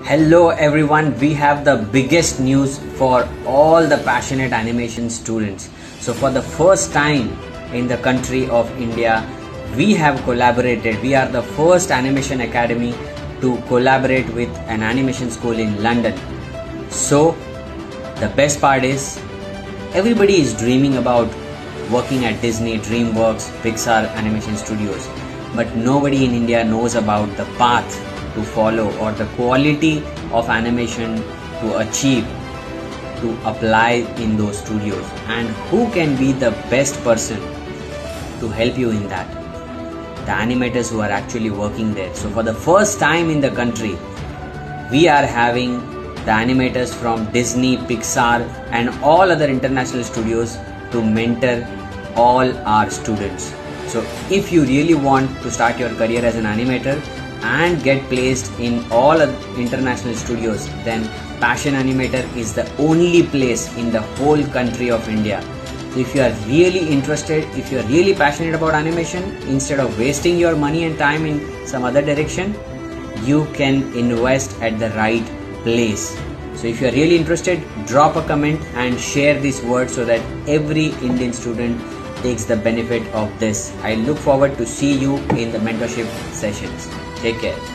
Hello everyone, we have the biggest news for all the passionate animation students. So for the first time in the country of India, we have collaborated. We are the first animation academy to collaborate with an animation school in London. So the best part is everybody is dreaming about working at Disney, DreamWorks, Pixar animation studios. But nobody in India knows about the path to follow or the quality of animation to achieve, to apply in those studios, and who can be the best person to help you in that. The animators who are actually working there. So for the first time in the country, we are having the animators from Disney, Pixar and all other international studios to mentor all our students. So if you really want to start your career as an animator and get placed in all international studios, then Passionanimator is the only place in the whole country of India. So if you are really interested, if you are really passionate about animation, instead of wasting your money and time in some other direction, you can invest at the right place. So if you are really interested, drop a comment and share this word so that every Indian student takes the benefit of this. I look forward to see you in the mentorship sessions. Take care.